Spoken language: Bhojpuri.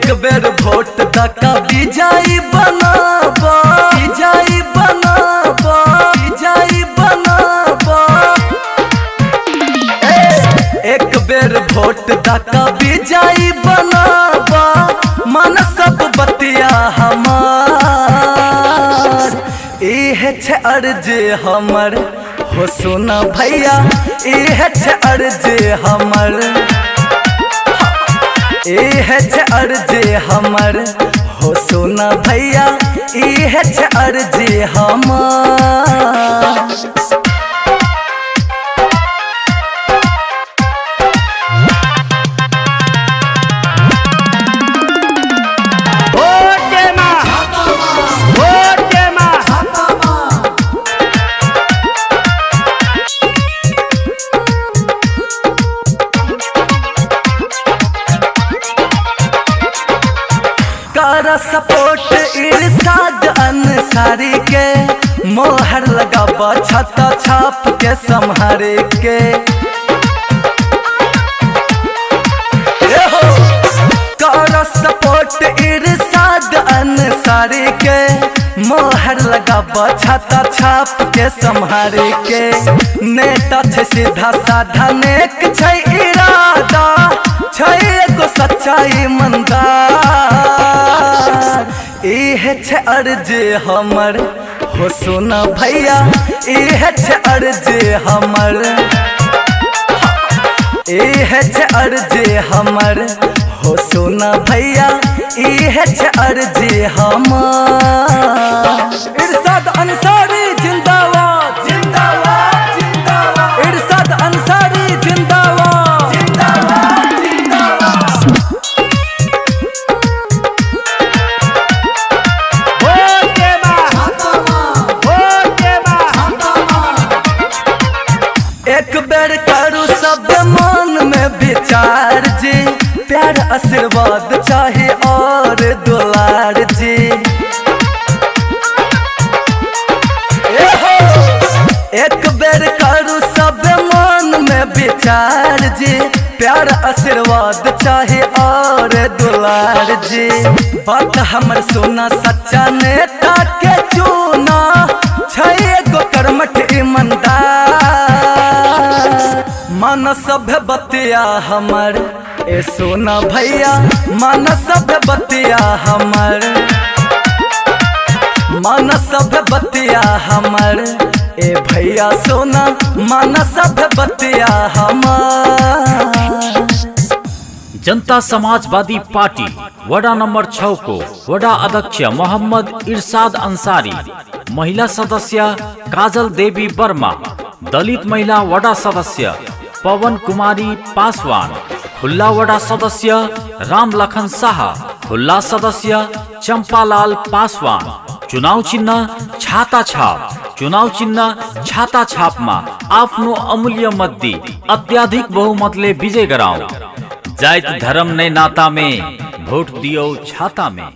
एक बेर वोट दका विजयी बनाबा, विजयी बनाबा, विजयी बनाबा। एक बेर वोट दका विजयी बनाबा, मन सब बतिया हमार। इहे छे अर्जी हमर हो सुना भैया, इहे छे अर्जी हमर, इहे छे अर्जी हमर हो सुना भैया, इहे छे अर्जी हमर। कर सपोर्ट इरशाद अंसारी के, मोहर लगाबा छत्ता छाप के संहारे के। कर सपोर्ट इरशाद अंसारी के, मोहर लगाबा छत्ता छाप के संहारे के। नेता छे सीधा साधा, नेक छै इरादा, छै एगो सच्चा ईमानदार। इहे छे अर्जी हमर हो सुना भैया, इहे छे अर्जी हमर, इहे छे अर्जी हमर हो सुना भैया, इहे छे अर्जी हमर। इरशाद अंसारी जिंदाबाद, जिंदाबाद, जिंदाबाद। इरशाद अंसारी जिंदाबाद, जिंदाबाद, जिंदाबाद। एक बेर करू सब मन में विचार जी, प्यार आशीर्वाद चाहे और दुलार जी। एक बेर करू सब मन में विचार जी, प्यार आशीर्वाद चाहे और दुलार जी। बात हमर सुना सच्चा नेता के चुना, छै एगो कर्मठ ईमानदार। मन सभ्य बतिया हमर ए सोना भैया, मन सभ्य बतिया हमर, मन सभ्य बतिया हमर ए भैया सोना, मन सभ्य बतिया हमर। जनता समाजवादी पार्टी वडा नंबर 6 को वडा अध्यक्ष मोहम्मद इरशाद अंसारी, महिला सदस्य काजल देवी वर्मा, दलित महिला वडा सदस्य पवन कुमारी पासवान, खुल्ला वडा सदस्य रामलखन शाह, खुल्ला सदस्य चंपालाल पासवान। चुनाव चिन्ह छाता छाप, चुनाव चिन्ह छाता छापमा आफ्नो अमूल्य मत दी अत्याधिक बहुमतले विजय गराऊ। जात धर्म नै नाता में, भोट दियो छाता में।